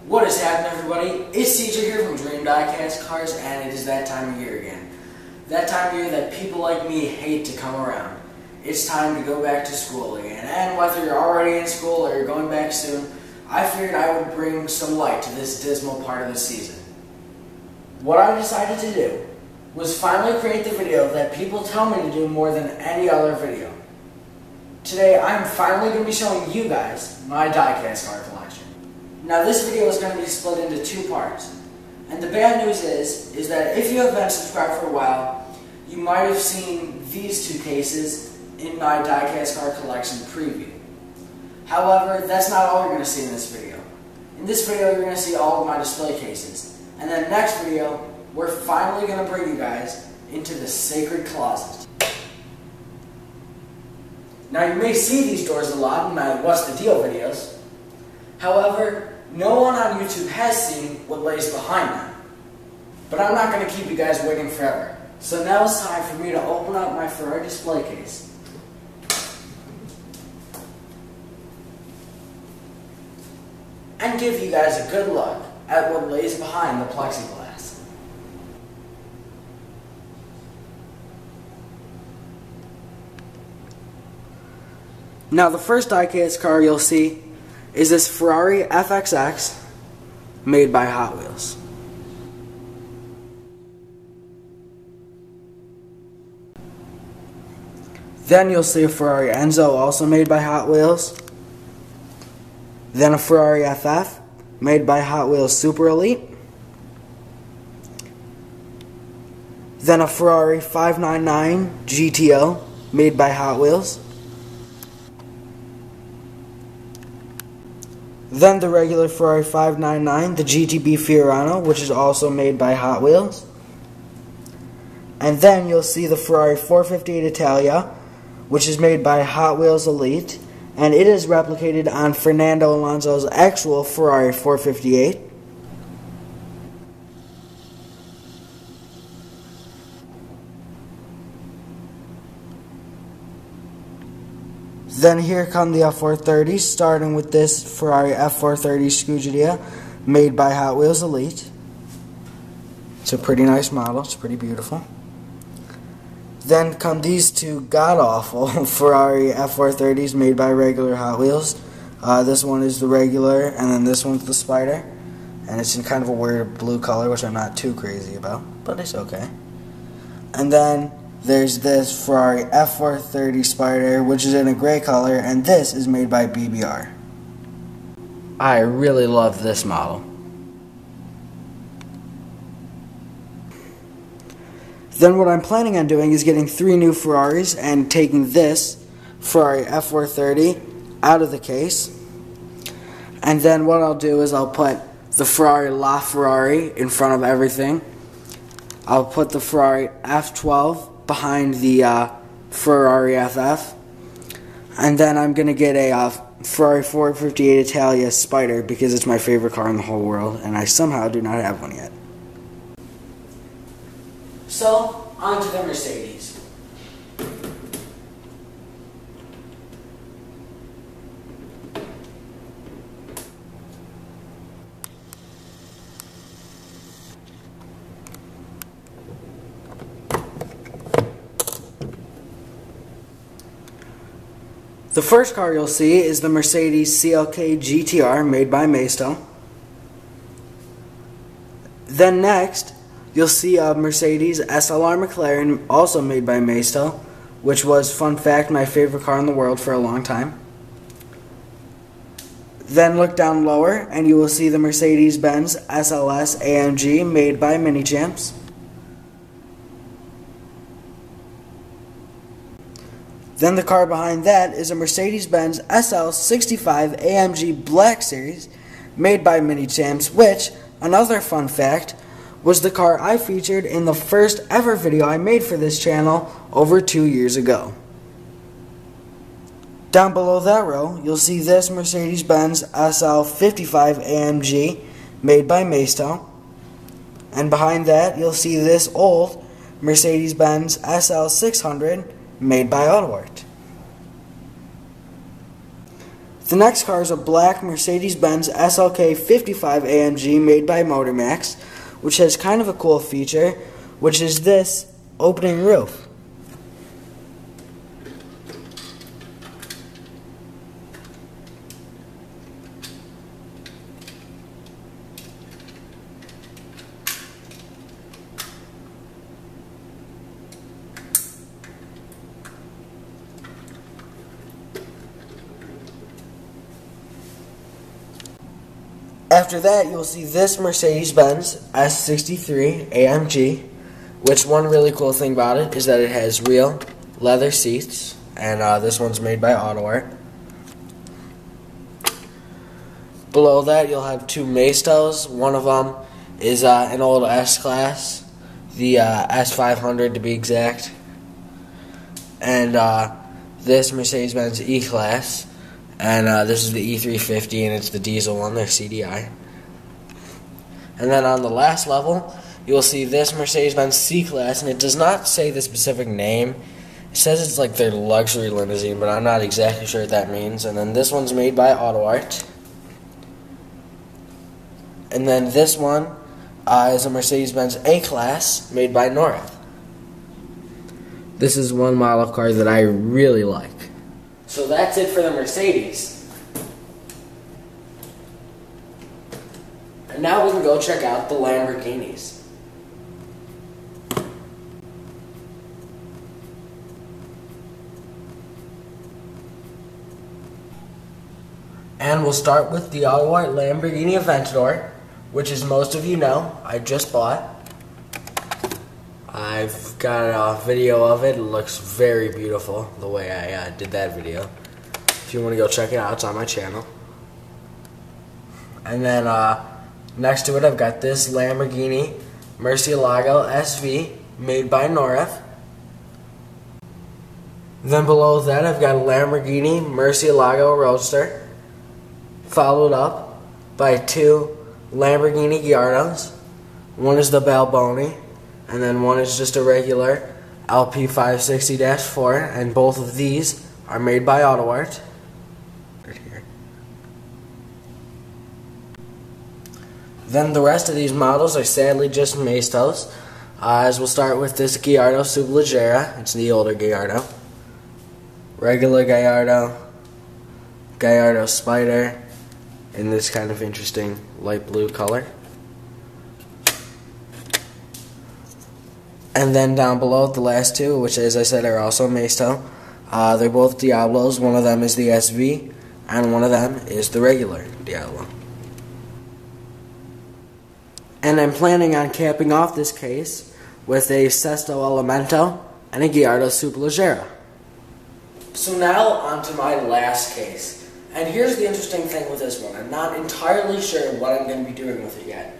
What is happening, everybody? It's CJ here from Dream Diecast Cars, and it is that time of year again. That time of year that people like me hate to come around. It's time to go back to school again, and whether you're already in school or you're going back soon, I figured I would bring some light to this dismal part of the season. What I decided to do was finally create the video that people tell me to do more than any other video. Today, I'm finally going to be showing you guys my diecast car collection. Now, this video is going to be split into two parts. And the bad news is that if you have been subscribed for a while, you might have seen these two cases in my diecast car collection preview. However, that's not all you're going to see in this video. In this video, you're going to see all of my display cases. And then next video, we're finally going to bring you guys into the sacred closet. Now, you may see these doors a lot in my What's the Deal videos. However, no one on YouTube has seen what lays behind them. But I'm not going to keep you guys waiting forever. So now it's time for me to open up my Ferrari display case. And give you guys a good look at what lays behind the plexiglass. Now, the first diecast car you'll see is this Ferrari FXX made by Hot Wheels. Then you'll see a Ferrari Enzo, also made by Hot Wheels. Then a Ferrari FF made by Hot Wheels Super Elite. Then a Ferrari 599 GTO made by Hot Wheels. Then the regular Ferrari 599, the GTB Fiorano, which is also made by Hot Wheels. And then you'll see the Ferrari 458 Italia, which is made by Hot Wheels Elite, and it is replicated on Fernando Alonso's actual Ferrari 458. Then here come the F430s, starting with this Ferrari F430 Scuderia, made by Hot Wheels Elite. It's a pretty nice model, it's pretty beautiful. Then come these two god-awful Ferrari F430s made by regular Hot Wheels. This one is the regular, and then this one's the Spyder. And it's in kind of a weird blue color, which I'm not too crazy about, but it's okay. And then there's this Ferrari F430 Spyder, which is in a gray color, and this is made by BBR. I really love this model. Then what I'm planning on doing is getting 3 new Ferraris and taking this Ferrari F430 out of the case. And then what I'll do is I'll put the Ferrari LaFerrari in front of everything. I'll put the Ferrari F12 behind the Ferrari FF. And then I'm going to get a Ferrari 458 Italia Spyder because it's my favorite car in the whole world, and I somehow do not have one yet. So, on to the Mercedes. The first car you'll see is the Mercedes CLK GTR made by Maisto. Then next, you'll see a Mercedes SLR McLaren, also made by Maisto, which was, fun fact, my favorite car in the world for a long time. Then look down lower, and you will see the Mercedes-Benz SLS AMG, made by Mini Champs. Then the car behind that is a Mercedes-Benz SL65 AMG Black Series, made by Mini Champs, which, another fun fact, was the car I featured in the first ever video I made for this channel over 2 years ago. Down below that row, you'll see this Mercedes-Benz SL55 AMG, made by Maisto. And behind that, you'll see this old Mercedes-Benz SL600, made by Autoart. The next car is a black Mercedes-Benz SLK55 AMG made by MotorMax, which has kind of a cool feature, which is this opening roof. After that, you'll see this Mercedes-Benz S63 AMG, which one really cool thing about it is that it has real leather seats, and this one's made by AutoArt. Below that, you'll have two Maestos. One of them is an old S Class, the S500 to be exact, and this Mercedes-Benz E Class. And this is the E350, and it's the diesel one, their CDI. And then on the last level, you'll see this Mercedes-Benz C Class, and it does not say the specific name. It says it's like their luxury limousine, but I'm not exactly sure what that means. And then this one's made by AutoArt. And then this one is a Mercedes-Benz A Class made by North. This is one model car that I really like. So that's it for the Mercedes. And now we can go check out the Lamborghinis. And we'll start with the AutoArt Lamborghini Aventador, which, as most of you know, I just bought. I've got a video of it. It looks very beautiful the way I did that video. If you want to go check it out, it's on my channel. And then next to it, I've got this Lamborghini Murcielago SV made by North. Then below that, I've got a Lamborghini Murcielago Roadster, followed up by two Lamborghini Gallardos. One is the Balboni, and then one is just a regular LP560-4, and both of these are made by AutoArt. Right here. Then the rest of these models are sadly just Maestos, as we'll start with this Gallardo Superleggera. It's the older Gallardo. Regular Gallardo, Gallardo Spyder, in this kind of interesting light blue color. And then down below, the last two, which as I said are also Maesto, they're both Diablos. One of them is the SV, and one of them is the regular Diablo. And I'm planning on capping off this case with a Sesto Elemento and a Gallardo Superleggera. So now on to my last case. And here's the interesting thing with this one. I'm not entirely sure what I'm going to be doing with it yet.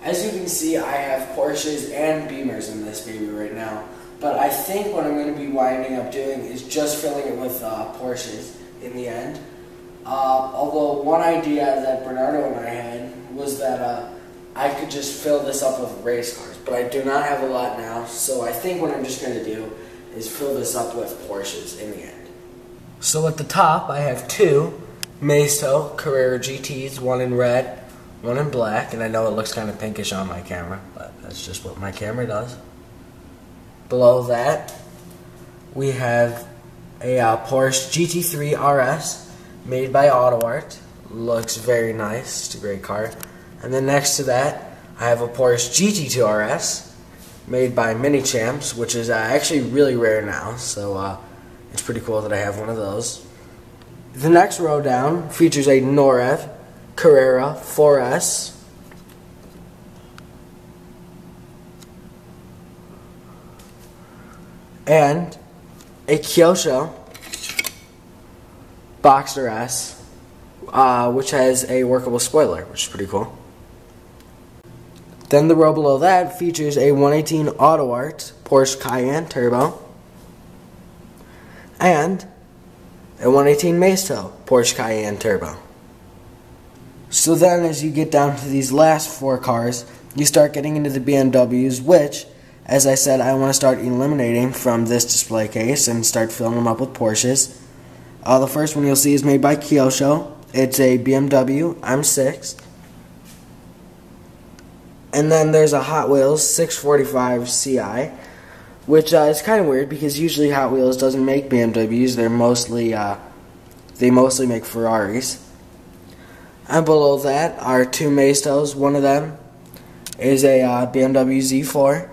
As you can see, I have Porsches and Beamers in this baby right now. But I think what I'm going to be winding up doing is just filling it with Porsches in the end. Although one idea that Bernardo and I had was that I could just fill this up with race cars. But I do not have a lot now, so I think what I'm just going to do is fill this up with Porsches in the end. So at the top, I have two Maesto Carrera GTs, one in red, one in black, and I know it looks kind of pinkish on my camera, but that's just what my camera does. Below that, we have a Porsche GT3RS made by AutoArt. Looks very nice. It's a great car. And then next to that, I have a Porsche GT2RS made by Mini Champs, which is actually really rare now, so it's pretty cool that I have one of those. The next row down features a North Carrera 4S, and a Kyosho Boxster S, which has a workable spoiler, which is pretty cool. Then the row below that features a 118 AutoArt Porsche Cayenne Turbo and a 118 Maesto Porsche Cayenne Turbo. So then as you get down to these last four cars, you start getting into the BMWs, which, as I said, I want to start eliminating from this display case and start filling them up with Porsches. The first one you'll see is made by Kyosho. It's a BMW M6. And then there's a Hot Wheels 645 CI, which is kind of weird because usually Hot Wheels doesn't make BMWs. They mostly make Ferraris. And below that are two Maestos. One of them is a BMW Z4,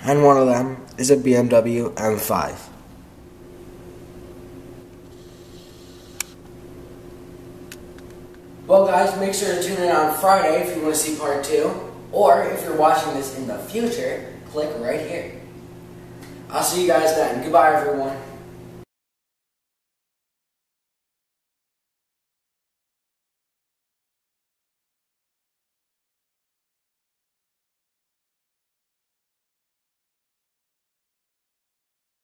and one of them is a BMW M5. Well guys, make sure to tune in on Friday if you want to see part 2, or if you're watching this in the future, click right here. I'll see you guys then. Goodbye everyone.